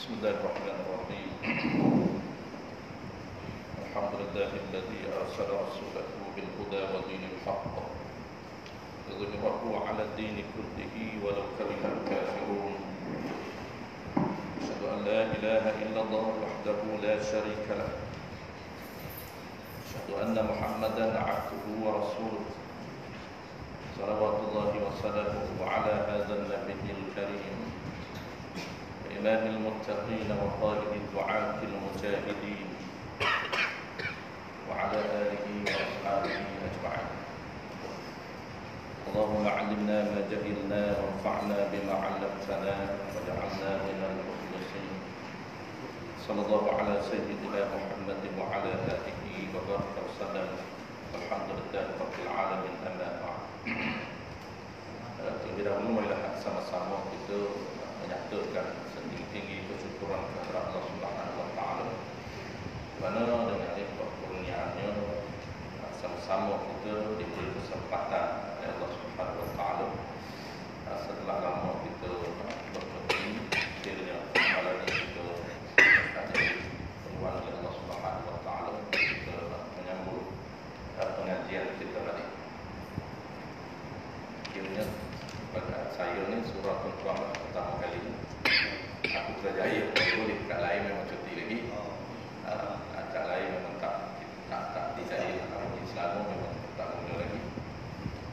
Bismillahirrahmanirrahim. Alhamdulillahilladzi arsala rasulahu bil huda wa dinil haqq liyudhhirahu 'ala ad-dini kullihi walau karihal kafirun. Asyhadu an la ilaha illallah wahdahu la syarika lah. Asyhadu anna Muhammadan 'abduhu wa rasuluh. Shalawatullahi wa salamuhu 'ala hadzal nabiyil karim. إمام المتقين وقائد الدعاة المجاهدين وعلى آله وأصحابه أجمعين. اللهم علمنا ما جهلنا وانفعنا بما علمتنا واجعلنا من المخلصين. صلى الله على سيدنا محمد وعلى آله وبارك وسلم. الحمد لله رب العالمين. أما بعد. Terlebih dahulu marilah sama-sama kita menyatakan setinggi-tinggi kesyukuran kepada Allah Subhanahu wa taala. Kerana dengan nikmat kurniaannya sama-sama kita diberi kesempatan oleh Allah Subhanahu wa taala setelah lama kita berhenti, akhirnya malam ini kita ada peluang oleh Allah Subhanahu wa taala kita menyambut pengajian kita tadi. Akhirnya pada saya ni surah Al-Qamar pertama kali ni aku berjaya boleh kat lain memang cuti lagi. Kat lain memang tak dijaya. Selama memang tak guna lagi.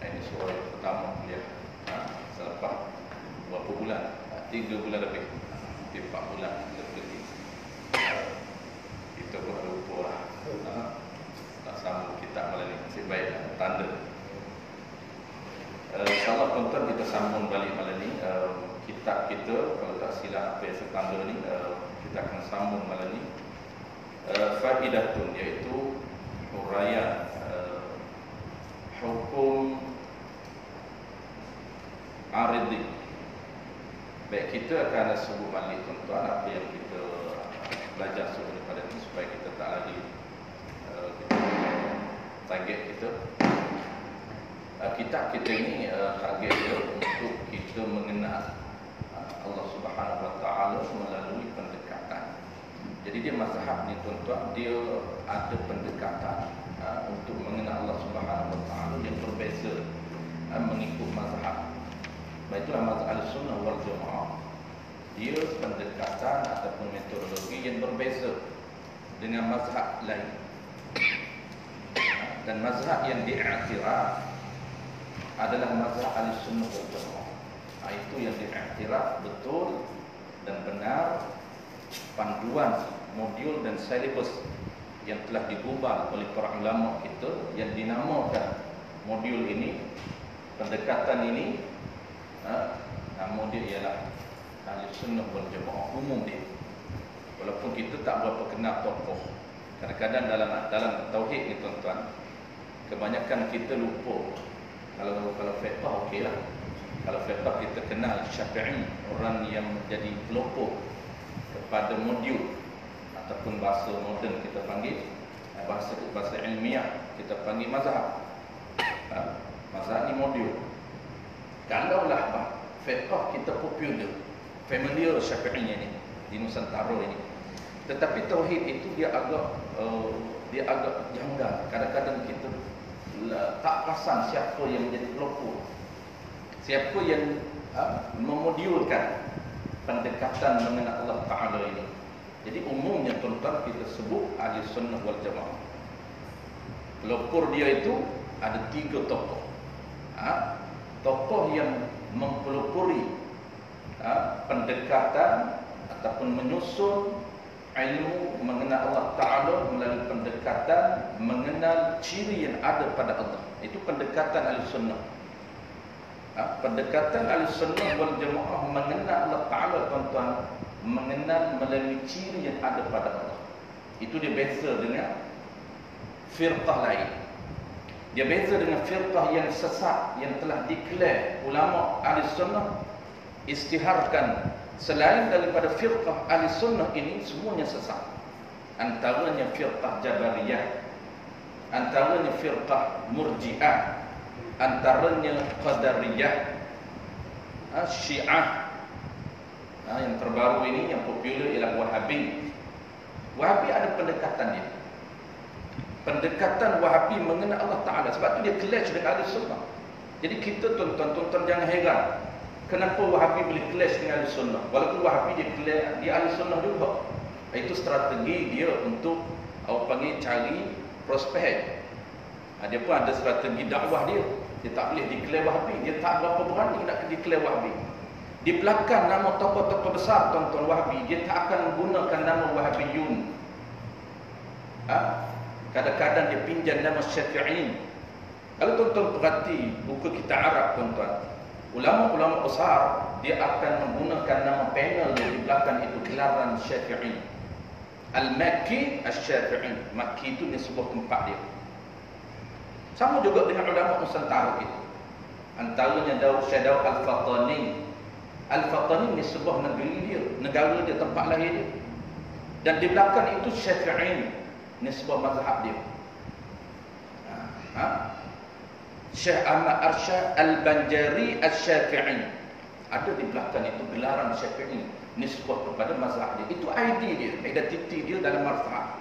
Ini surah yang pertama dia selepas berapa bulan? 3 bulan lebih, 4 bulan lebih. Kita pun lupa lah. Tak sambung kitab malam ni. Nasib baik tanda. InsyaAllah tuan-tuan kita sambung balik malam ni kitab kita, kalau tak silap apa yang setanda ni kita akan sambung malam ni Faidatun, iaitu huraian hukum aridi. Baik, kita akan sebut balik tuan-tuan apa yang kita belajar sebelum pada ni supaya kita tak lagi target kita. Kitab kita ini target dia untuk kita mengenal Allah Subhanahu wa taala melalui pendekatan. Jadi dia mazhab ni tuan-tuan, dia ada pendekatan untuk mengenal Allah Subhanahu wa taala yang berbeza mengikut mazhab. Itulah mazhab Ahlussunnah wal Jamaah. Dia pendekatan ataupun metodologi yang berbeza dengan mazhab lain. Dan mazhab yang diiktiraf adalah mazhab Ahlussunnah wal Jamaah. Itu yang diiktiraf betul dan benar panduan modul dan silibus yang telah digubal oleh para ulama kita yang dinamakan modul ini, pendekatan ini, nama dia ialah Ahlussunnah wal Jamaah umum dia. Walaupun kita tak berapa kenal tokoh. Kadang-kadang dalam tauhid ni tuan-tuan, kebanyakan kita lupa. Kalau fiqh okeylah. Kalau fiqh kita kenal Syafi'i, orang yang menjadi pelopor kepada modul ataupun bahasa moden kita panggil, bahasa ilmiah kita panggil mazhab. Mazhab ni modul. Kalaulah fiqh kita popular, familiar Syafi'inya ni di Nusantara ini. Tetapi tauhid itu dia agak janggal. Kadang-kadang kita tak perasan siapa yang menjadi pelopor, siapa yang memodulkan pendekatan mengenal Allah Ta'ala ini. Jadi umumnya tuan-tuan kita sebut Ahlussunnah wal Jamaah. Pelopor dia itu ada 3 tokoh. Tokoh yang mempelopori pendekatan ataupun menyusun ilmu mengenal Allah Ta'ala melalui pendekatan mengenal ciri yang ada pada Allah. Itu pendekatan Ahlussunnah. Pendekatan Ahlussunnah wal Jamaah mengenal Allah Ta'ala, tuan-tuan, mengenal melalui ciri yang ada pada Allah. Itu dia beza dengan firqah lain. Dia beza dengan firqah yang sesat yang telah declare ulama Ahlussunnah istiharkan selain daripada firqah Ahlussunnah ini semuanya sesat. Antaranya firqah Jabariyah, antaranya firqah Murji'ah, antaranya Qadariyah, Syiah. Yang terbaru ini yang popular ialah Wahabi. Wahabi ada pendekatan dia. Pendekatan Wahabi mengenal Allah Ta'ala. Sebab tu dia clash dengan Ahlussunnah. Jadi kita tuan-tuan jangan heran kenapa Wahabi boleh clash dengan Ahlussunnah. Walaupun Wahabi dia Ahlussunnah juga. Itu strategi dia untuk cari prospek. Dia pun ada strategi dakwah dia. Dia tak boleh declare Wahabi. Dia tak berapa berani nak declare Wahabi. Di belakang nama tokoh-tokoh besar tuan-tuan Wahabi, dia tak akan menggunakan nama Wahabiyun. Kadang-kadang dia pinjam nama Syafi'in. Kalau tuan-tuan perhati buku kita Arab tuan-tuan, ulama-ulama besar dia akan menggunakan nama panel di belakang itu gelaran Syafi'i. Al-Makki Al-Syafi'i. Makki itu sebuah tempat dia. Sama juga dengan ulama Nusantara itu. Antaranya Syekh Daud Al-Fatani. Al-Fatani ni sebuah negeri dia, negara dia, tempat lahir dia. Dan di belakang itu Syafi'i, ni sebuah mazhab dia. Syekh Ahmad Arsyad Al-Banjari Al-Syafi'i. Ada di belakang itu gelaran Syafi'i, nisbah kepada mazhab dia. Itu ID dia, identiti dia dalam mazhab.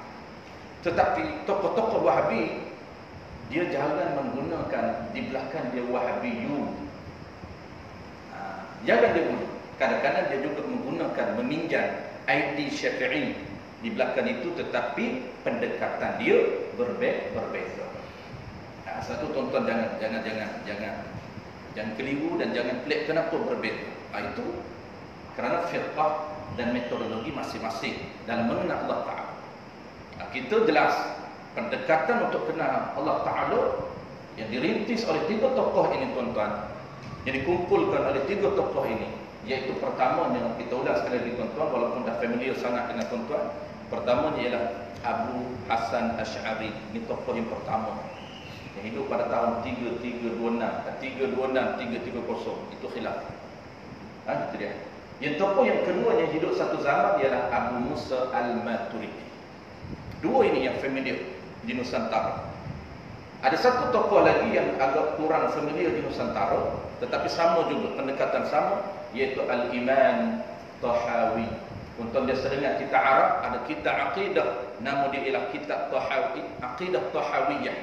Tetapi tokoh-tokoh Wahabi dia jangan menggunakan di belakang dia Wahabiyun. Jangan dia guna. Kadang-kadang dia juga menggunakan, meminjam ID Syafi'i di belakang itu, tetapi pendekatan dia berbeza. Satu tuan-tuan jangan keliru dan jangan pelik kenapa berbeza. Itu kerana firqah dan metodologi masing-masing dalam mengenal Allah Ta'ala. Kita jelas pendekatan untuk kenal Allah Ta'ala yang dirintis oleh tiga tokoh ini tuan-tuan, yang dikumpulkan oleh tiga tokoh ini, iaitu pertamanya, kita ulang sekali lagi tuan-tuan walaupun dah familiar sangat dengan tuan-tuan. Pertamanya ialah Abu Hasan Asy'ari. Ini tokoh yang pertama yang hidup pada tahun 3326, itu khilaf. Itu dia. Yang tokoh yang kedua yang hidup satu zaman ialah Abu Musa Al-Maturidi. Dua ini yang familiar di Nusantara. Ada satu tokoh lagi yang agak kurang familiar di Nusantara, tetapi sama juga, pendekatan sama, iaitu Al-Imam Tahawi. Untuk dia sedengar kita Arab, ada kitab akidah, nama dia ialah kitab Tahawi, Aqidah Tahawiyah.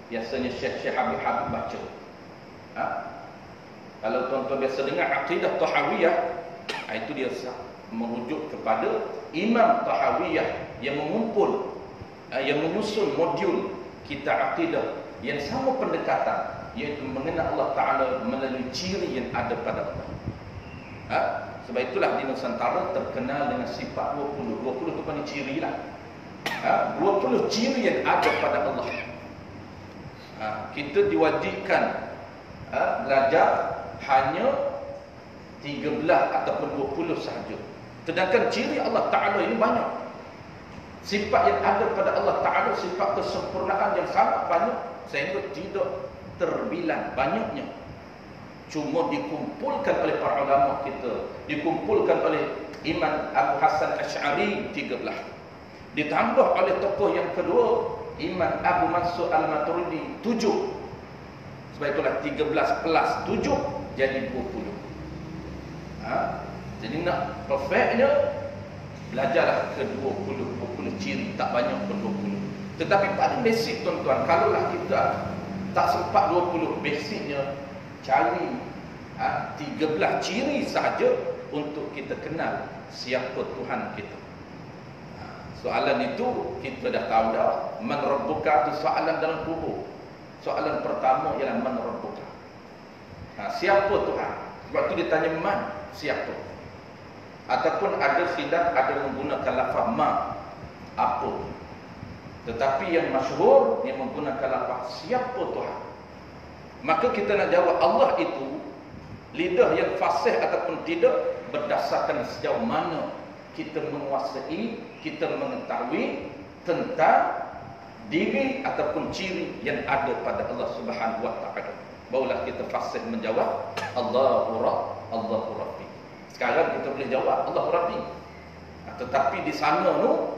Biasanya Syekh Habib baca. Kalau tuan-tuan biasa dengar Aqidah Tahawiyah, itu dia merujuk kepada Imam Tahawiyah yang mengumpul, yang menyusun modul kitab akidah yang sama pendekatan, iaitu mengenal Allah Ta'ala melalui ciri yang ada pada Allah. Sebab itulah di Nusantara terkenal dengan sifat 20 itu pun ciri lah. 20 ciri yang ada pada Allah. Kita diwajibkan belajar hanya 13 ataupun 20 sahaja. Sedangkan ciri Allah Ta'ala ini banyak. Sifat yang ada pada Allah Ta'ala, sifat kesempurnaan yang sangat banyak, sehingga tidak terbilang banyaknya. Cuma dikumpulkan oleh para ulama kita, dikumpulkan oleh Imam Abu Hasan Asy'ari 13, ditambah oleh tokoh yang kedua Imam Abu Mansur Al-Maturidi 7. Sebab itulah 13 plus 7 jadi 20. Jadi nak perfectnya, belajarlah ke 20 ciri, tak banyak pun 20. Tetapi paling basic tuan-tuan, kalaulah kita tak sempat 20, basicnya cari 13 ciri sahaja untuk kita kenal siapa Tuhan kita. Soalan itu kita dah tahu dah. Man rabbuka, itu soalan dalam kubur. Soalan pertama ialah man rabbuka. Siapa Tuhan? Sebab tu dia tanya man, siapa? Ataupun ada khilaf, ada menggunakan lafaz ma, apa. Tetapi yang masyhur dia menggunakan lafaz siapa Tuhan. Maka kita nak jawab Allah itu lidah yang fasih ataupun tidak berdasarkan sejauh mana kita menguasai, kita mengetahui tentang diri ataupun ciri yang ada pada Allah Subhanahu wa taala. Barulah kita fasih menjawab Allahu Rabbi. Sekarang kita boleh jawab Allahu Rabbi. Tetapi di sana tu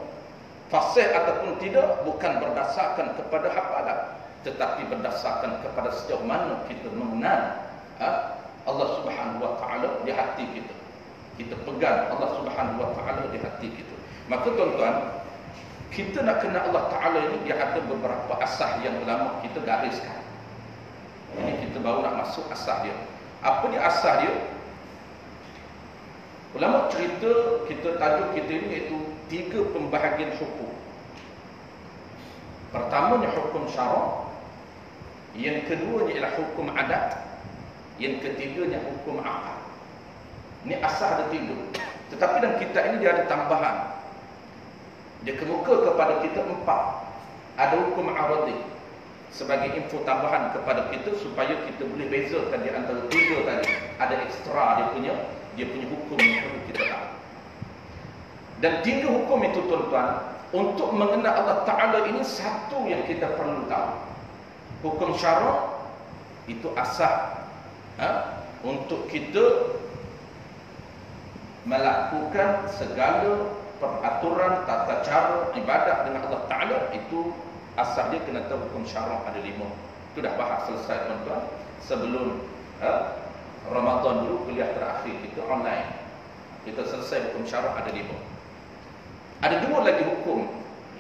fasih ataupun tidak bukan berdasarkan kepada hafalan, tetapi berdasarkan kepada sejauh mana kita mengenal Allah Subhanahu wa taala di hati kita. Kita pegang Allah Subhanahu wa taala di hati kita. Maka tuan-tuan, kita nak kenal Allah taala ini dia ada beberapa asas yang ulama kita gariskan. Ini kita baru nak masuk asas dia. Apa dia asas dia? Ulama cerita, kita tajuk kita ini iaitu 3 pembahagian hukum. Pertamanya hukum syarak, yang keduanya ialah hukum adat, yang ketiganya hukum akal. Ini asas ada 3. Tetapi dalam kitab ini dia ada tambahan. Dia kemuka kepada kita 4. Ada hukum aradi sebagai info tambahan kepada kita supaya kita boleh bezakan di antara 3 tadi. Ada ekstra dia punya hukum yang perlu kita tahu. Dan 3 hukum itu tuan-tuan, untuk mengenal Allah Ta'ala ini satu yang kita perlu tahu. Hukum syarak itu asas untuk kita melakukan segala peraturan tata cara ibadat dengan Allah Ta'ala. Itu asas dia kena tahu hukum syarak ada 5. Itu dah bahas selesai tuan-tuan. Sebelum Ramadan dulu kuliah terakhir kita online. Kita selesai hukum syarak ada 5. Ada 2 lagi hukum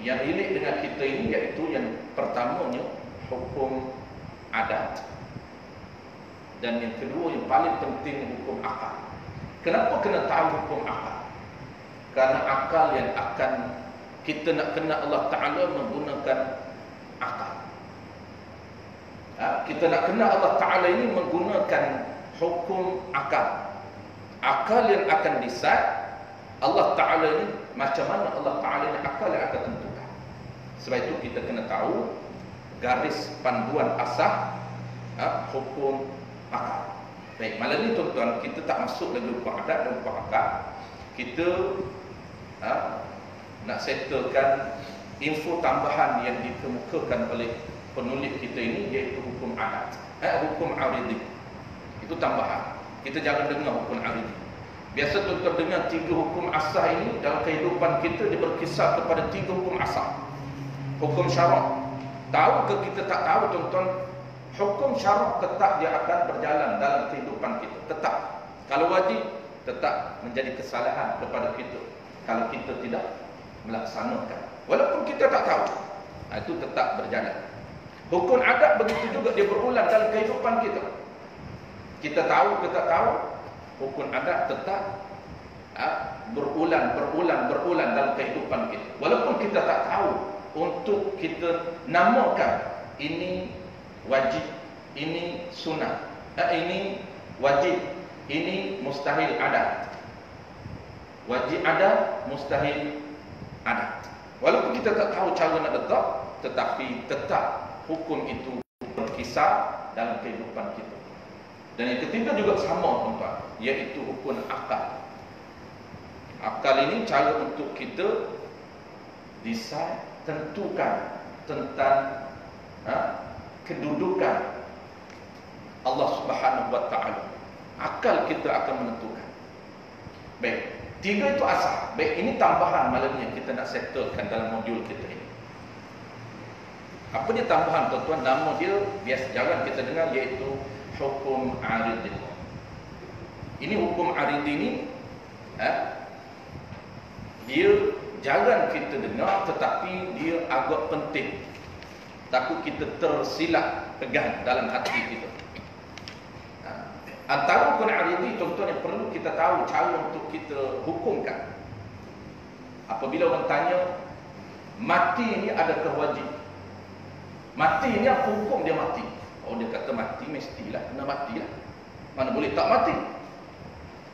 yang relate dengan kita ini, iaitu yang pertamanya hukum adat. Dan yang kedua yang paling penting hukum akal. Kenapa kena tahu hukum akal? Karena akal yang akan kita nak kenal Allah Ta'ala menggunakan akal. Kita nak kenal Allah Ta'ala ini menggunakan hukum akal. Akal yang akan decide Allah Ta'ala ini macam mana Allah Ta'ala ini akal yang akan tentukan. Sebab itu kita kena tahu garis panduan asas hukum akal. Baik, malam ni tuan-tuan kita tak masuk lagi hukum adat dan hukum akal. Kita nak settlekan info tambahan yang dikemukakan oleh penulis kita ini, iaitu hukum adat, hukum aridi. Itu tambahan. Kita jangan dengar hukum aridi. Biasa tuan-tuan dengar 3 hukum asas ini dalam kehidupan kita, dia berkisar kepada 3 hukum asas. Hukum syarak, tahu ke kita tak tahu tuan-tuan, hukum syarak tetap dia akan berjalan dalam kehidupan kita. Tetap. Kalau wajib, tetap menjadi kesalahan kepada kita kalau kita tidak melaksanakan. Walaupun kita tak tahu, itu tetap berjalan. Hukum adat begitu juga, dia berulang dalam kehidupan kita. Kita tahu, kita tahu, hukum adat tetap berulang dalam kehidupan kita. Walaupun kita tak tahu, untuk kita namakan ini wajib, ini sunnah, ini wajib, ini mustahil adat. Wajib adat, mustahil adat. Walaupun kita tak tahu cara nak letak, tetapi tetap hukum itu berkisar dalam kehidupan kita. Dan yang ketiga juga sama tuan-tuan, iaitu hukum akal. Akal ini cara untuk kita decide, tentukan tentang kedudukan Allah Subhanahu wa taala. Akal kita akan menentukan. Baik, 3 itu asas. Baik, ini tambahan malam ni yang kita nak settlekan dalam modul kita ini. Apa dia tambahan tuan-tuan? Nama dia biasa jarang kita dengar, iaitu hukum aridi. Ini hukum aridi ni dia jarang kita dengar, tetapi dia agak penting. Takut kita tersilap pegang dalam hati kita. Antara hukum aridi tuan-tuan yang perlu kita tahu cara untuk kita hukumkan. Apabila orang tanya, mati ini adakah wajib? Mati ni apa hukum dia mati? Oh, dia kata mati mestilah kena matilah. Mana boleh tak mati?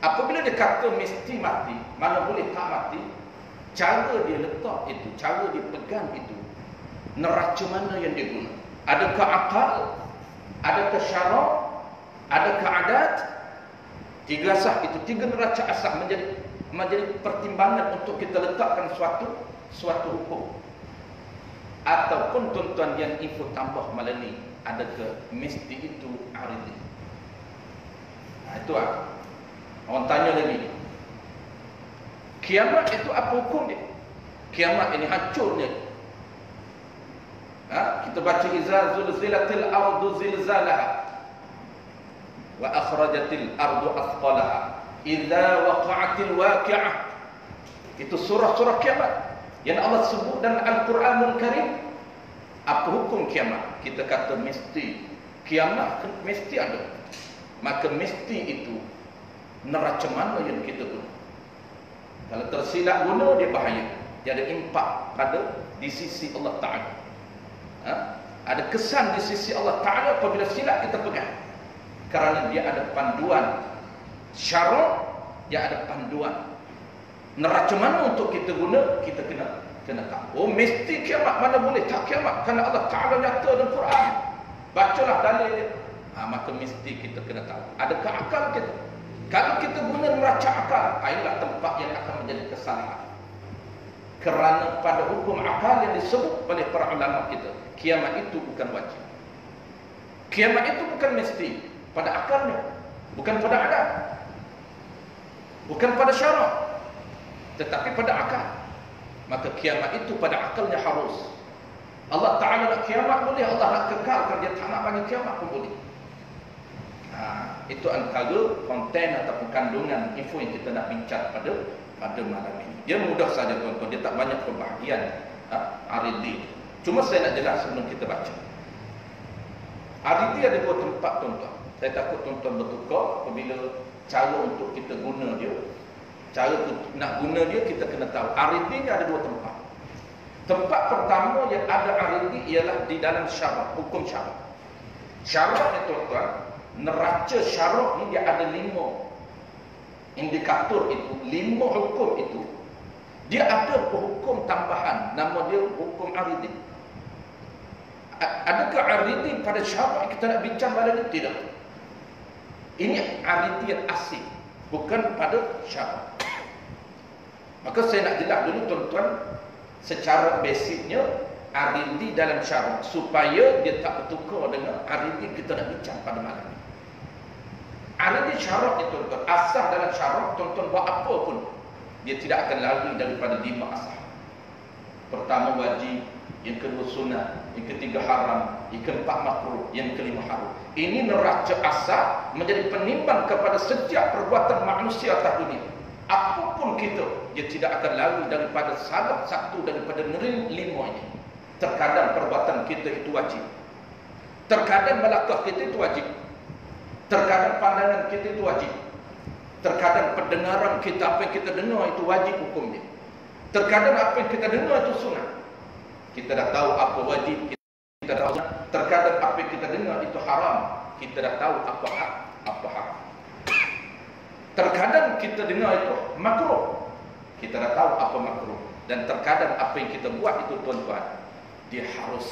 Apabila dia kata mesti mati, mana boleh tak mati? Cara dia letak itu, cara dia pegang itu, neraca mana yang dia guna? Adakah akal? Adakah syarak? Adakah adat? Tiga asas itu, tiga neraca asas menjadi pertimbangan untuk kita letakkan suatu hukum. Ataupun tuan-tuan yang info tambah malam ni, adakah mesti itu aridi? Itu orang tanya lagi, kiamat itu apa hukum dia? Kiamat ini hancurnya. Kita baca iza zulzilatil ardu zilzalaha wa akhrajatil ardu athqalaha idza waqa'atil waqi'ah. Itu surah-surah kiamat yang Allah sebut dalam Al-Quranul Karim. Apa hukum kiamat? Kita kata mesti kiamat mesti ada. Maka mesti itu neraca mana yang kita guna? Kalau tersilap guna, dia bahaya. Dia ada impak di sisi Allah Ta'ala. Ada kesan di sisi Allah Ta'ala apabila silap kita pegang. Kerana dia ada panduan syarak, dia ada panduan neraca mana untuk kita guna, kita kena tahu. Oh, mesti kiamat, mana boleh tak kiamat? Kerana Allah Ta'ala nyata dalam Quran. Bacalah dalil dia. Maka mesti kita kena tahu. Adakah akal kita? Kalau kita guna neraca akal, inilah tempat yang akan menjadi kesalahan. Kerana pada hukum akal yang disebut oleh para ulama kita, kiamat itu bukan wajib. Kiamat itu bukan mesti pada akalnya, bukan pada adat, bukan pada syarak, tetapi pada akal. Maka kiamat itu pada akalnya harus. Allah Ta'ala nak kiamat boleh, Allah nak kekalkan, dia tak nak bagi kiamat pun boleh. Itu antara konten ataupun kandungan info yang kita nak bincang pada malam ini. Dia mudah saja tuan-tuan, dia tak banyak pembahagian aridi. Cuma saya nak jelas sebelum kita baca. Aridi ada dua tempat tuan-tuan. Saya takut tuan-tuan bertukar apabila cara untuk kita guna dia. Cara nak guna dia kita kena tahu. Aridi ni ada dua tempat. Tempat pertama yang ada aridi ialah di dalam syarak, hukum syarak. Syarak ni tuan-tuan, neraca syarak ni dia ada 5 indikator itu, 5 hukum itu. Dia ada hukum tambahan, nama dia hukum aridi. Adakah aridi pada syarak kita nak bincang pada ni? Tidak. Ini aridi yang asing, bukan pada syarak. Maka saya nak jelas dulu tuan-tuan secara basicnya aridi dalam syarak, supaya dia tak bertukar dengan aridi kita nak bincang pada malam ini. Aridi syarak itu tuan-tuan, asas dalam syarak tuan-tuan buat apa pun dia tidak akan lari daripada 5 asas. Pertama wajib, yang kedua sunat, yang ketiga haram, yang keempat makruh, yang kelima haram. Ini neraca asas menjadi penimbang kepada setiap perbuatan manusia atas dunia. Apapun kita, dia tidak akan lari daripada salah satu daripada 5 ini. Terkadang perbuatan kita itu wajib, terkadang melangkah kita itu wajib, terkadang pandangan kita itu wajib, terkadang pendengaran kita, apa yang kita dengar itu wajib hukumnya, terkadang apa yang kita dengar itu sunat. Kita dah tahu apa wajib, kita dah tahu. Terkadang apa yang kita dengar itu haram, kita dah tahu apa hak, apa haram. Terkadang kita dengar itu makruh, kita dah tahu apa makruh. Dan terkadang apa yang kita buat itu tuan-tuan, dia harus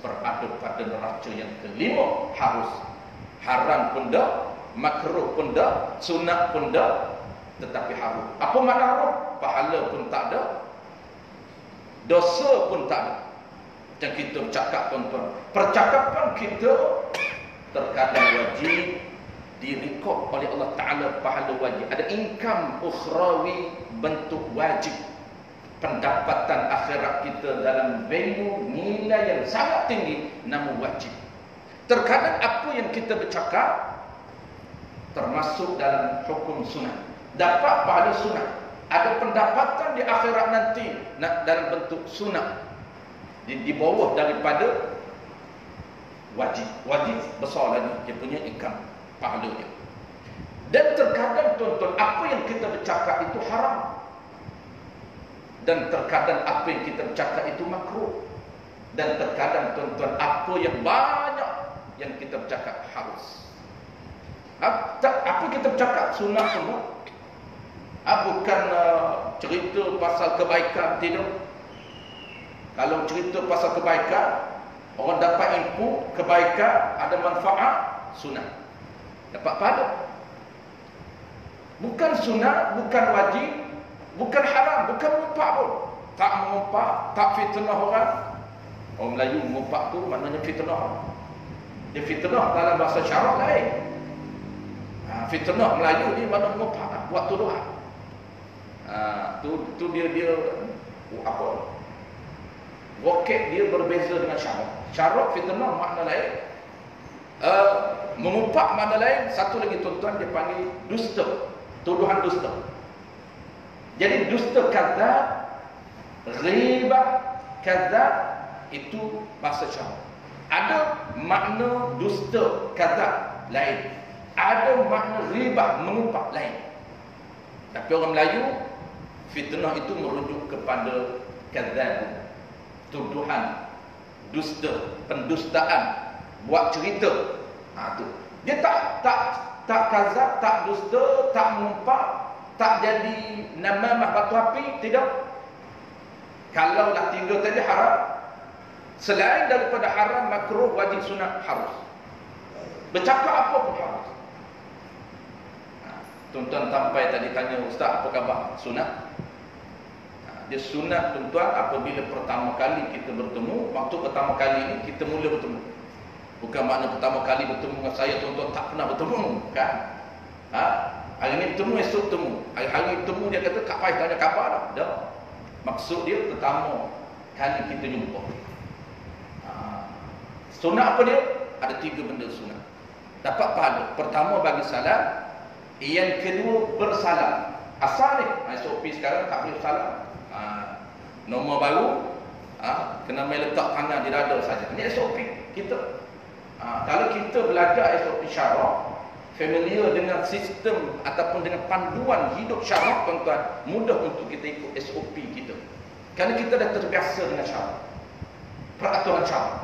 berada pada neraca yang kelima. Harus. Haram pun dah, makruh pun dah, sunat pun dah, tetapi harus. Apa makna haram? Pahala pun tak ada, dosa pun tak ada. Dan kita bercakap tuan-tuan, percakapan kita terkadang wajib direkod oleh Allah Ta'ala, pahala wajib. Ada income ukhrawi bentuk wajib. Pendapatan akhirat kita dalam value, nilai yang sangat tinggi, namun wajib. Terkadang apa yang kita bercakap termasuk dalam hukum sunat, dapat pahala sunat. Ada pendapatan di akhirat nanti dalam bentuk sunat, di bawah daripada wajib. Wajib besar lagi dia punya income, pahala dia. Dan terkadang tuan-tuan, apa yang kita bercakap itu haram, dan terkadang apa yang kita bercakap itu makruh. Dan terkadang tuan-tuan, apa yang banyak yang kita bercakap harus. Apa kita bercakap sunnah semua? Bukan cerita pasal kebaikan, tidak. Kalau cerita pasal kebaikan, orang dapat info kebaikan, ada manfaat, sunnah. Dapat pahala. Bukan sunnah, bukan wajib, bukan haram, bukan mengumpat pun. Tak mengumpat, tak fitnah orang. Orang Melayu mengumpat tu maknanya fitnah. Dia fitnah dalam bahasa syarak lain. Fitnah Melayu ni makna mengumpat, buat tuduhan. Tu dia apa? Roket dia berbeza dengan syarak. Syarak fitnah makna lain. Mengumpat makna lain. Satu lagi tuan-tuan dia panggil dusta. Tuduhan dusta. Jadi dusta kadzab, ghibah kadzab itu bahasa syarak. Ada makna dusta kadzab lain. Ada makna ghibah mengumpat lain. Tapi orang Melayu fitnah itu merujuk kepada kadzab, tuduhan, dusta, pendustaan, buat cerita. Tu. Dia tak kadzab, tak dusta, tak mengumpat, tak jadi namamah batu api, tidak. Kalaulah tiga tadi haram, selain daripada haram, makruh, wajib, sunat, harus. Bercakap apa pun harus. Tuan-tuan sampai tadi tanya, Ustaz apa khabar? Sunat. Dia sunat tuan-tuan apabila pertama kali kita bertemu. Waktu pertama kali ini kita mula bertemu. Bukan makna pertama kali bertemu dengan saya tuan-tuan tak pernah bertemu, kan? Hari ini bertemu, esok bertemu. Hari bertemu dia kata tak payah tanya khabar dah. Dah. Maksud dia pertama kali kita jumpa. Sunat apa dia? Ada 3 benda sunat. Dapat pahala. Pertama bagi salam. Yang kedua bersalam. Asal ni SOP sekarang tak boleh salam. Nombor baru kena main letak tangan di dada saja. Ini SOP kita. Kalau kita belajar SOP syarak, familiar dengan sistem ataupun dengan panduan hidup syarak, tuan-tuan, mudah untuk kita ikut SOP kita. Kerana kita dah terbiasa dengan syarak, peraturan syarak.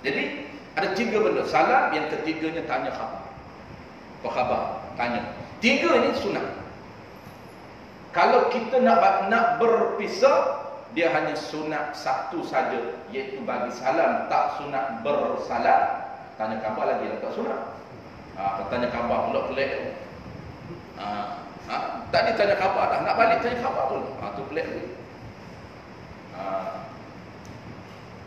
Jadi ada 3 benda. Salam, yang ketiganya tanya khabar. Apa khabar? Tanya. 3 ini sunat. Kalau kita nak berpisah, dia hanya sunat satu saja, iaitu bagi salam. Tak sunat bersalam. Tanya khabar lagi, tak sunat. Tanya khabar pula pelik. Tadi tanya khabar dah, nak balik tanya khabar pula. Tu pelik lagi.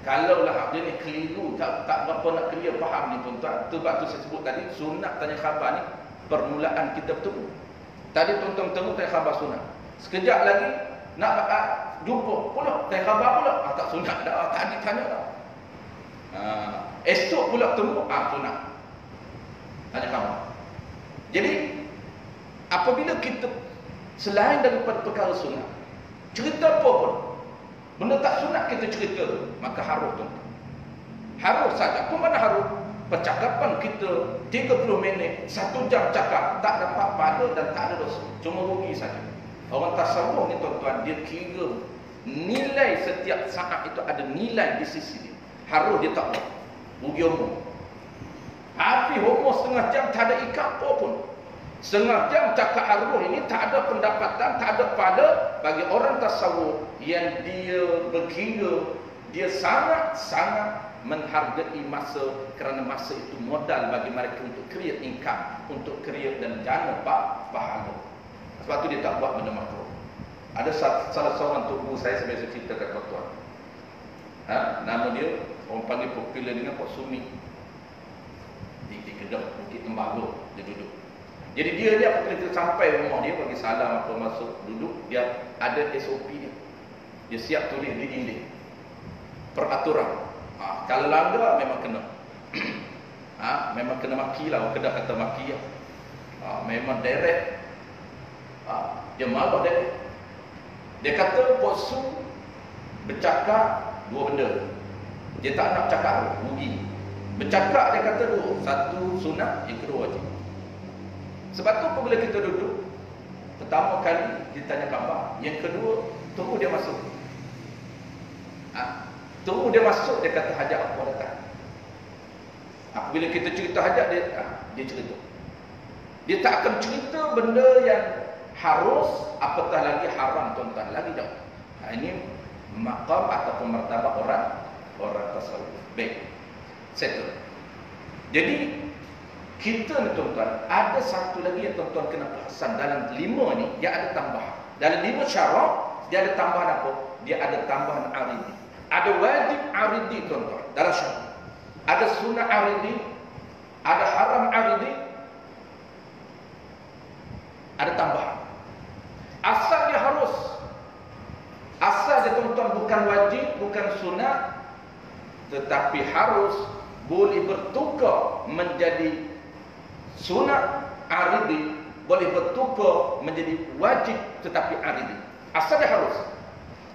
Kalau lah dia ni keliru, tak berapa nak clear faham ni tuan-tuan. Sebab tu saya sebut tadi, sunat tanya khabar ni permulaan kita bertemu. Tadi tuan-tuan bertemu tanya khabar sunat. Sekejap lagi nak jumpa pula tanya khabar pula. Tak sunat dah, tadi tanya dah. Esok pula bertemu, sunat tanya khabar. Jadi apabila kita selain daripada perkara sunat, cerita apa pun, benda tak sunat kita cerita tu, maka harus tuan-tuan. Harus saja. Apa mana harus? Percakapan kita 30 minit, 1 jam cakap, tak dapat pahala dan tak ada dosa, cuma rugi saja. Orang tasawuf ni tuan-tuan, dia kira nilai setiap saat itu ada nilai di sisi dia. Harus dia tak buat, rugi umur. Habis umur setengah jam tak ada ikat apa pun. Setengah jam cakap harus ini tak ada pendapatan, tak ada pahala. Bagi orang tasawuf yang dia berkira, dia sangat-sangat menghargai masa, kerana masa itu modal bagi mereka untuk create income, untuk create dan jana pahala. Sebab tu dia tak buat benda makruh. Ada salah seorang tubuh saya biasa cerita kat tuan-tuan. Nama dia, orang panggil popular dengan Pak Sumi. Di Kedah, Bukit Tembaga, dia duduk. Jadi dia apabila kita sampai rumah dia, bagi salam apa masuk duduk, dia ada SOP dia. Dia siap tulis di dinding. Peraturan. Kalau langgar memang kena. Memang kena maki lah. Orang Kedah kata maki lah. Memang direct. Dia marah direct. Dia kata Pak Su bercakap 2 benda. Dia tak nak cakap rugi. Bercakap dia kata 2. 1 sunat, yang kedua wajib. Sebab tu apabila kita duduk, pertama kali dia tanya khabar, yang kedua tunggu dia masuk. Tunggu dia masuk, dia kata hajat apa datang. Bila kita cerita hajat, dia cerita. Dia tak akan cerita benda yang harus, apatah lagi haram, tuan-tuan, lagi jauh. Ini maqam ataupun martabat orang tasawuf. Baik, settle. Jadi kita ni tuan-tuan, ada satu lagi yang tuan-tuan kena perasan dalam 5 ni, dia ada tambahan. Dalam 5 syarat, dia ada tambahan apa? Dia ada tambahan aridi. Ada wajib aridi tuan-tuan dalam syarat. Ada sunnah aridi, ada haram aridi, ada tambahan. Asal dia harus, asal dia tuan-tuan bukan wajib, bukan sunnah, tetapi harus, boleh bertukar menjadi sunnah aridi, boleh bertukar menjadi wajib tetapi aridi. Asal dia harus.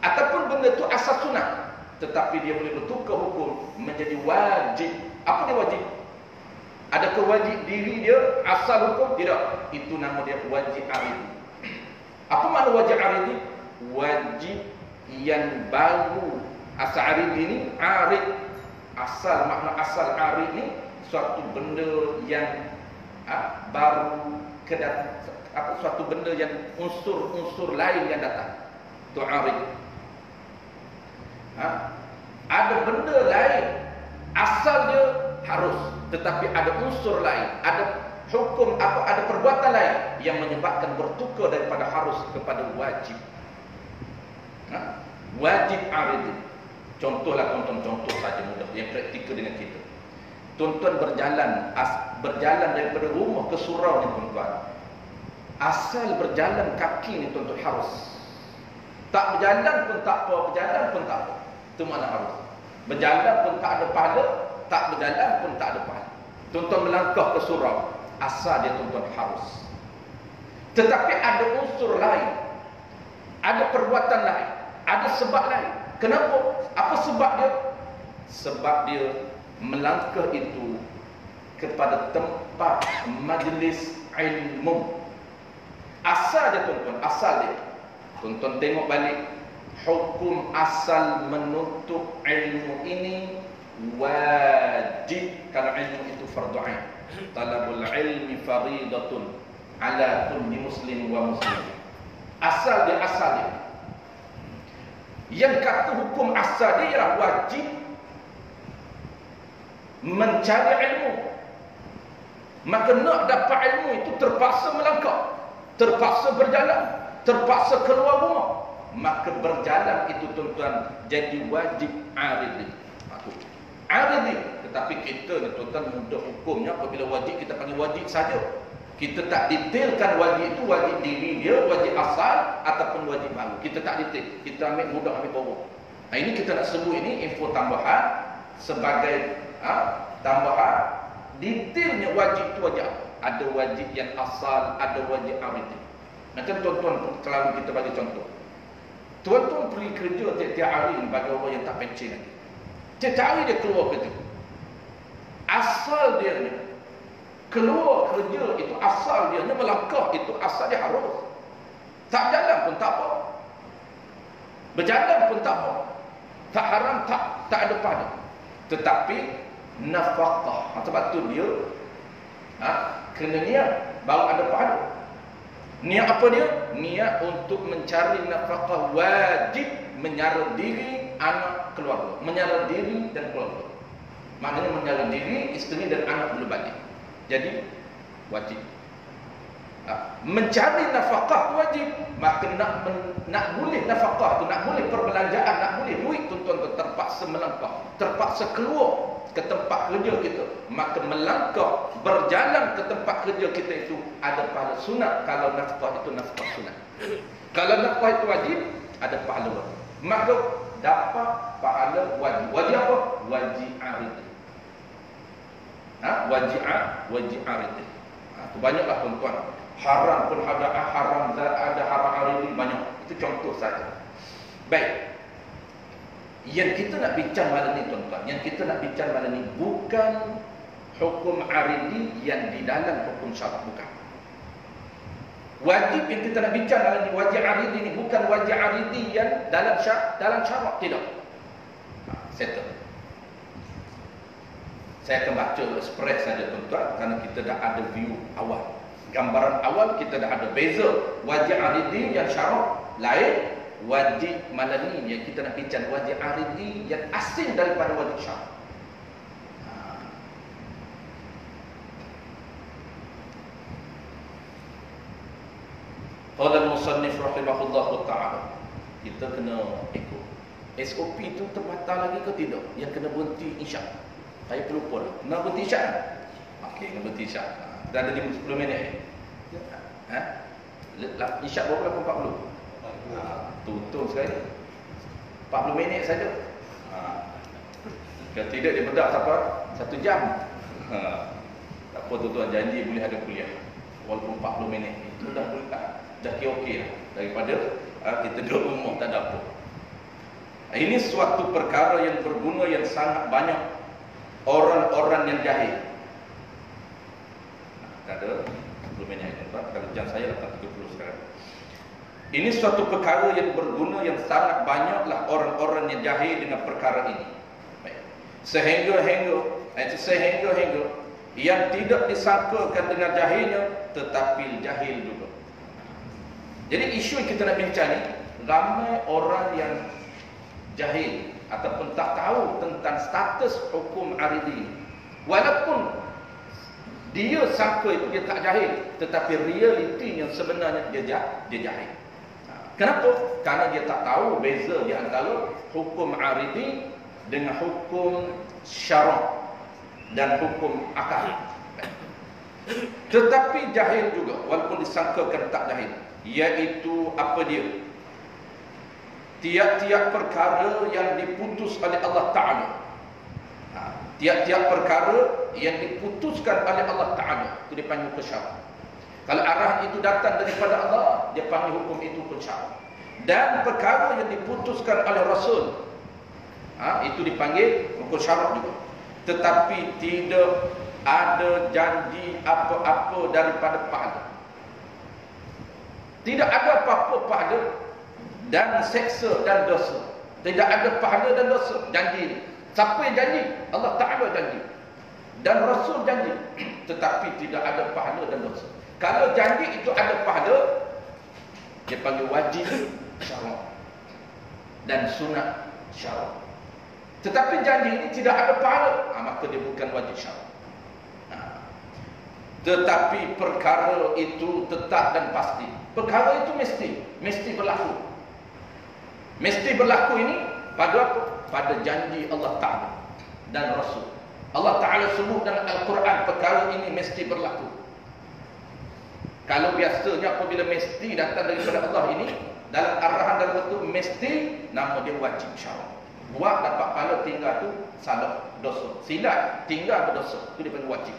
Ataupun benda itu asal sunnah, tetapi dia boleh bertukar hukum menjadi wajib. Apa dia wajib? Adakah wajib diri dia asal hukum? Tidak. Itu nama dia wajib aridi. Apa makna wajib aridi? Wajib yang baru. Asal aridi ini, arid. Asal, makna asal arid ni suatu benda yang baru, suatu benda yang unsur-unsur lain yang datang. Itu arid. Ada benda lain, asal dia harus, tetapi ada unsur lain, ada hukum atau ada perbuatan lain yang menyebabkan bertukar daripada harus kepada wajib. Wajib arid. Contohlah tuan-tuan, contoh saja mudah yang praktikal dengan kita. Tuan-tuan berjalan daripada rumah ke surau ni tuan-tuan. Asal berjalan kaki ni tuan-tuan harus. Tak berjalan pun tak apa, berjalan pun tak apa. Itu makna harus. Berjalan pun tak ada pahala, tak berjalan pun tak ada pahala. Tuan-tuan melangkah ke surau, asal dia tuan-tuan harus. Tetapi ada unsur lain, ada perbuatan lain, ada sebab lain. Kenapa? Apa sebab dia? Sebab dia melangkah itu kepada tempat majlis ilmu. Asal dia tuan-tuan, asal dia. Tuan-tuan tengok balik, hukum asal menuntut ilmu ini wajib. Kalau ilmu itu fardu ain. Talabul ilmi faridatun ala kulli muslim wa muslim. Asal dia, asal dia. Yang kata hukum asal dia ialah wajib mencari ilmu. Maka nak dapat ilmu itu terpaksa melangkah, terpaksa berjalan, terpaksa keluar rumah. Maka berjalan itu tuan-tuan jadi wajib aridi. Aridi. Tetapi kita ni tuan-tuan mudah hukumnya, apabila wajib kita panggil wajib saja. Kita tak detailkan wajib itu wajib diri dia, wajib asal ataupun wajib baru. Kita tak detail. Kita ambil mudah, ambil bawah. Nah, ini kita nak sebut ini info tambahan sebagai tambahan. Detailnya wajib itu wajib apa? Ada wajib yang asal, ada wajib aridi. Macam tuan-tuan selalu kita bagi contoh. Tuan-tuan pergi kerja tiap-tiap hari bagi orang yang tak pencen lagi. Tiap-tiap hari dia keluar kerja. Asal dia ni keluar kerja itu asal dia ni melangkah itu asal dia harus. Tak jalan pun tak apa. Berjalan pun tak apa. Tak haram, tak ada pada. Tetapi nafkah. Sebab tu dia kena niat baru ada pada. Niat apa dia? Niat untuk mencari nafkah wajib, menyara diri, anak, keluarga. Menyara diri dan keluarga. Maknanya menyara diri, isteri dan anak belum balik. Jadi wajib. Mencari nafkah itu wajib. Maka nak boleh nafkah itu, nak boleh perbelanjaan, nak boleh duit tuan-tuan, terpaksa melangkah, terpaksa keluar ke tempat kerja kita. Maka melangkah, berjalan ke tempat kerja kita itu ada pahala sunat. Kalau nafkah itu nafkah sunat. Kalau nafkah itu wajib, ada pahala wajib. Maka dapat pahala wajib. Wajib apa? Wajib aridi. Wajib aridi. Itu banyaklah tuan-tuan. Haram pun ada haram, ada haram aridi banyak. Itu contoh saja. Baik. Yang kita nak bincang malam ni tuan-tuan, yang kita nak bincang malam ni bukan hukum aridi yang di dalam hukum syarak, bukan. Wajib yang kita nak bincang malam ni, wajib aridi ni bukan wajib aridi yang dalam syarak, tidak. settle. Saya akan baca express saja tuan-tuan, kerana kita dah ada view awal. Gambaran awal kita dah ada beza wajib aridi yang syarah lain, wajib malani yang kita nak bincang wajib aridi yang asing daripada wajib syarah. Qala al-musannif rahimahullahu ta'ala, kita kena ikut SOP itu terbatal lagi ke tidak, yang kena berhenti isyak. Saya terlupa dah. Kena berhenti isyak kan? Okey, kena berhenti isyak. Dah ada 10 minit. Isyak berapa? 40? Tutup sekali. 40 minit saja. Kalau tidak dia bedak sampai 1 jam. Tak apa tuan-tuan, janji boleh ada kuliah. Walaupun 40 minit. Itu dah boleh tak? Dah okey lah. Daripada kita duduk rumah tak ada apa. Ini suatu perkara yang berguna yang sangat banyak orang-orang yang jahil. Tak ada 10 minit tuan. Kalau jam saya datang 30 sekarang. Ini suatu perkara yang berguna yang sangat banyaklah orang-orang yang jahil dengan perkara ini. Sehingga yang tidak disangkakan dengan jahilnya tetapi jahil juga. Jadi isu yang kita nak bincang ni, ramai orang yang jahil ataupun tak tahu tentang status hukum aridi. Walaupun dia sangka itu dia tak jahil, tetapi realiti yang sebenarnya dia jahil. Kenapa? Karena dia tak tahu beza di antara hukum aridi dengan hukum syara' dan hukum akal. Tetapi jahil juga, walaupun disangkakan tak jahil. Iaitu apa dia? Tiap-tiap perkara yang diputus oleh Allah Ta'ala. Tiap-tiap perkara yang diputuskan oleh Allah Ta'ala, itu dipanggil persyarat. Kalau arahan itu datang daripada Allah, dia panggil hukum itu persyarat. Dan perkara yang diputuskan oleh Rasul, itu dipanggil hukum syarat juga. Tetapi tidak ada janji apa-apa daripada pahala. Tidak ada apa-apa pahala dan seksa dan dosa. Tidak ada pahala dan dosa. Janji. Siapa yang janji? Allah Ta'ala janji. Dan Rasul janji. Tetapi tidak ada pahala dan dosa. Kalau janji itu ada pahala, dia panggil wajib syara' dan sunat syara'. Tetapi janji ini tidak ada pahala, maka dia bukan wajib syara'. Tetapi perkara itu tetap dan pasti. Perkara itu mesti berlaku. Mesti berlaku ini pada apa? Pada janji Allah Ta'ala dan Rasul. Allah Ta'ala sebut dalam Al-Quran perkara ini mesti berlaku. Kalau biasanya apabila mesti datang daripada Allah ini, dalam arahan dalam bentuk mesti, nama dia wajib syara'. Buat dapat pahala, tinggal tu salah, dosa. Silap, tinggal berdosa. Itu dia panggil wajib.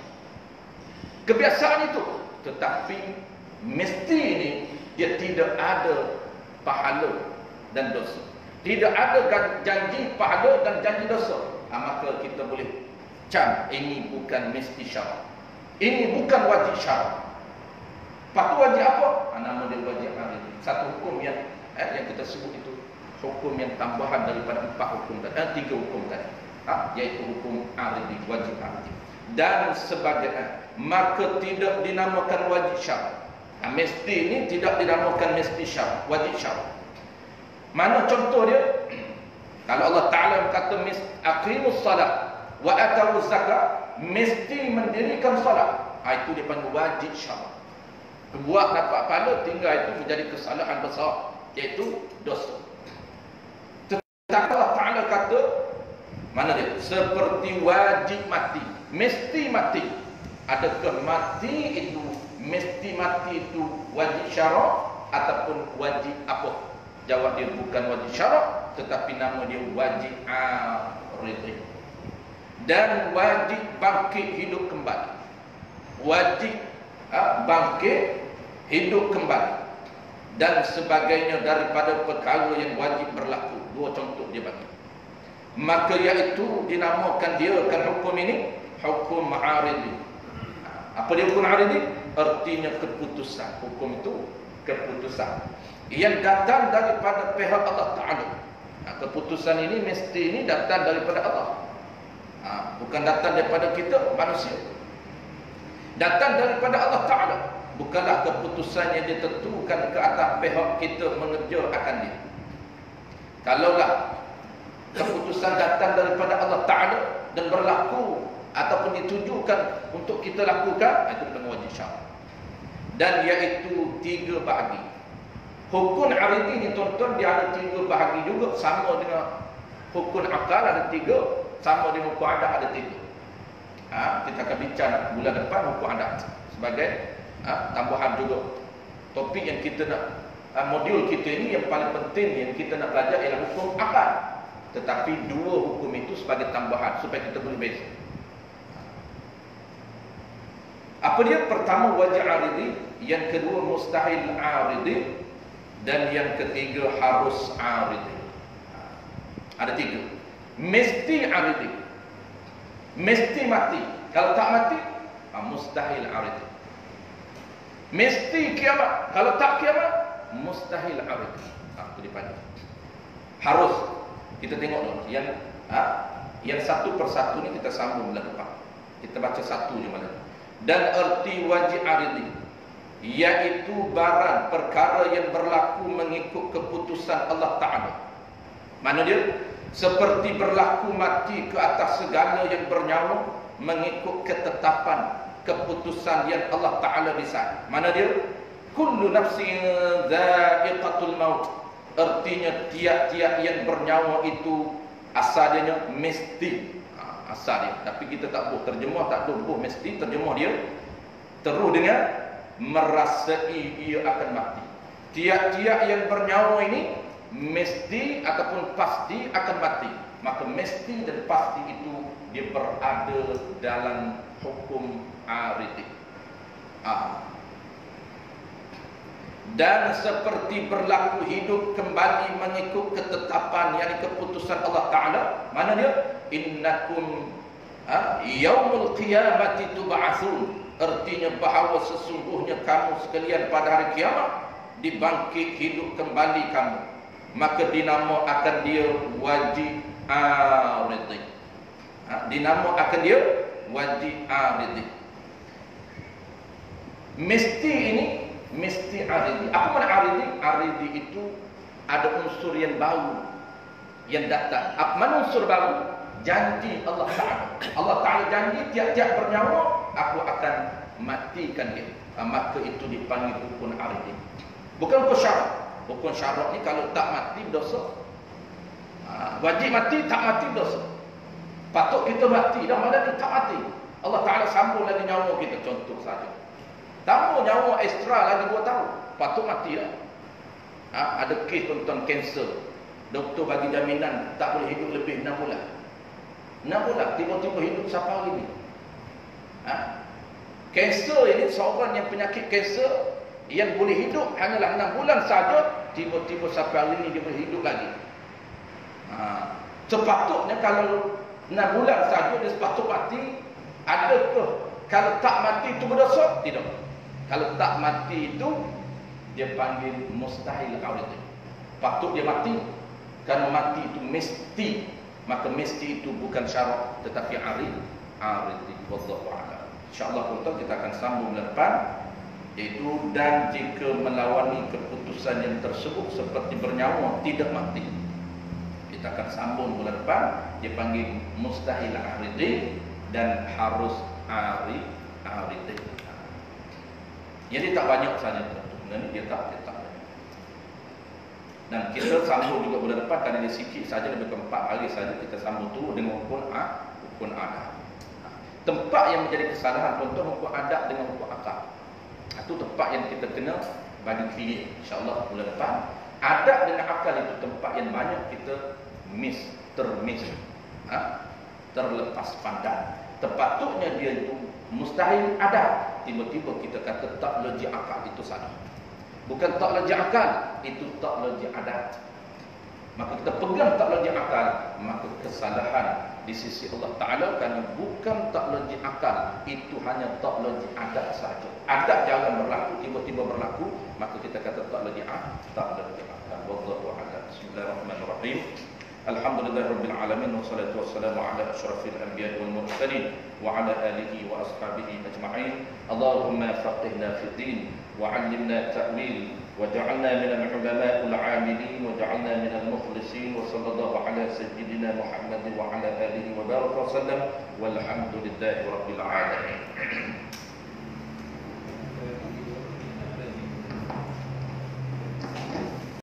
Kebiasaan itu. Tetapi mesti ini dia tidak ada pahala dan dosa. Tidak ada janji pahala dan janji dosa. Maka kita boleh cam, ini bukan mesti syara'. Ini bukan wajib syara'. Lepas tu wajib apa? Nama dia wajib aridi. Satu hukum yang kita sebut itu hukum yang tambahan daripada 4 hukum tadi, 3 hukum tadi. Iaitu hukum aridi, wajib aridi. Dan sebagainya. Maka tidak dinamakan wajib syara'. Mesti ini tidak dinamakan mesti syara', wajib syara'. Mana contoh dia? Kalau Allah Ta'ala kata aqimus salat wa atawuz zakat, mesti mendirikan salat. Itu dipanggil wajib syara'. Buat dapat pahala, tinggal itu menjadi kesalahan besar, iaitu dosa. Tetapi Allah Ta'ala kata, mana dia? Seperti wajib mati, mesti mati. Adakah mati itu, mesti mati itu wajib syara' ataupun wajib apa? Jawab dia bukan wajib syara', tetapi nama dia wajib aridi. Dan wajib bangkit hidup kembali. Wajib bangkit hidup kembali dan sebagainya daripada perkara yang wajib berlaku. 2 contoh dia bagi. Maka iaitu dinamakan dia kan hukum ini hukum aridi. Apa dia hukum aridi? Artinya keputusan. Hukum itu keputusan yang datang daripada pihak Allah Ta'ala. Keputusan ini mesti ini datang daripada Allah. Bukan datang daripada kita manusia. Datang daripada Allah Ta'ala. Bukanlah keputusan yang ditentukan ke atas pihak kita mengerjakan dia. Kalaulah keputusan datang daripada Allah Ta'ala dan berlaku ataupun ditujukan untuk kita lakukan, itu bukan wajib syarak. Dan iaitu 3 bahagi. Hukum aridi ni tuan-tuan, dia ada 3 bahagi juga, sama dengan hukum akal ada 3, sama dengan hukum adat ada 3. Kita akan bincang bulan depan hukum adat sebagai tambahan juga. Topik yang kita nak, modul kita ini yang paling penting yang kita nak belajar ialah hukum akal. Tetapi 2 hukum itu sebagai tambahan supaya kita boleh beza. Apa dia? Pertama wajib aridi, yang kedua mustahil aridi, dan yang ketiga harus aridi. Ada 3. Mesti aridi, mesti mati. Kalau tak mati, mustahil aridi. Mesti kiamat. Kalau tak kiamat, mustahil aridi. Itu dipanggil. Harus. Kita tengok dulu. Yang satu persatu ni kita sambung bulan depan. Kita baca satu je malam. Dan erti wajib aridi, iaitu barang perkara yang berlaku mengikut keputusan Allah Ta'ala. Mana dia? Seperti berlaku mati ke atas segala yang bernyawa mengikut ketetapan keputusan yang Allah Ta'ala desain. Mana dia? Kullu nafsin dha'iqatul maut. Artinya tiap-tiap yang bernyawa itu asalnya mesti. Asal dia. Tapi kita tak boleh terjemah, tak boleh mesti. Terjemah dia terus dengan merasai ia akan mati. Tiap-tiap yang bernyawa ini mesti ataupun pasti akan mati. Maka mesti dan pasti itu dia berada dalam hukum aridi. Dan seperti berlaku hidup kembali mengikut ketetapan, yakni keputusan Allah Ta'ala. Mana dia? Innakum yaumul qiyamati tub'atsun. Artinya bahawa sesungguhnya kamu sekalian pada hari kiamat dibangkit hidup kembali kamu. Maka dinamo akan dia wajib aridi. Dinamo akan dia wajib aridi. Mesti ini mesti aridi. Apa makna aridi? Aridi itu ada unsur yang baru yang datang. Apa mana unsur baru? Janji Allah Ta'ala. Allah Ta'ala janji tiap-tiap bernyawa aku akan matikan dia. Maka itu dipanggil hukum aridi. Bukan hukum syarak. Hukum syarak ni kalau tak mati berdosa. Wajib mati, tak mati berdosa. Patut kita mati, dah malam ni tak mati. Allah Ta'ala sambung lagi nyawa kita. Contoh saja. Tambah nyawa ekstra lagi 2 tahun, patut mati lah. Ada kes tuan-tuan kanser, doktor bagi jaminan tak boleh hidup lebih 6 bulan. 6 bulan tiba-tiba hidup siapa hari ni? Kanser ini seorang yang penyakit kanser yang boleh hidup hanyalah 6 bulan saja, tiba-tiba sampai hari ni dia boleh hidup lagi. Sepatutnya kalau 6 bulan saja dia sepatut mati. Adakah kalau tak mati itu berdosa? Tidak. Kalau tak mati itu dia panggil mustahil aridi. Patut dia mati. Kerana mati itu mesti. Maka mesti itu bukan syarat tetapi aridi. Wallahu a'lam. InsyaAllah tuan-tuan kita akan sambung bulan depan, iaitu dan jika melawani keputusan yang tersebut seperti bernyawa tidak mati. Kita akan sambung bulan depan. Dia panggil mustahil aridi dan harus aridi. Jadi tak banyak saja tuan-tuan. Dia tak. Dan kita sambung juga bulan depan kerana dia sikit saja, lebih ke 4 hari saja kita sambung tu dengan hukum adat. Tempat yang menjadi kesalahan tuan-tuan hukum adat dengan hukum akal. Itu tempat yang kita kena bagi clear insya-Allah bulan depan. Adat dengan akal itu tempat yang banyak kita terlepas pandang. Terpatutnya dia itu mustahil adat. Tiba-tiba kita kata tak logik akal, itu salah. Bukan tak logik akal, itu tak logik adat. Maka kita pegang tak logik akal, maka kesalahan di sisi Allah Ta'ala, kerana bukan tak logik akal, itu hanya tak logik adat saja. Adat jangan berlaku, tiba-tiba berlaku, maka kita kata tak logik akal. Wallahu a'lam. Bismillahirrahmanirrahim. Alhamdulillah Rabbil Alamin, wassalatu wassalamu ala ashrafil anbiya wal mursalin wa ala alihi wa ashabihi ajma'in. Allahumma faqihna fid din wa 'allimna ta'wil wa ja'alna minal ulama'il 'amilin wa ja'alna minal mukhlisin wa sallallahu ala sayyidina Muhammad wa ala alihi wa baraka wa sallam walhamdulillahi rabbil alamin.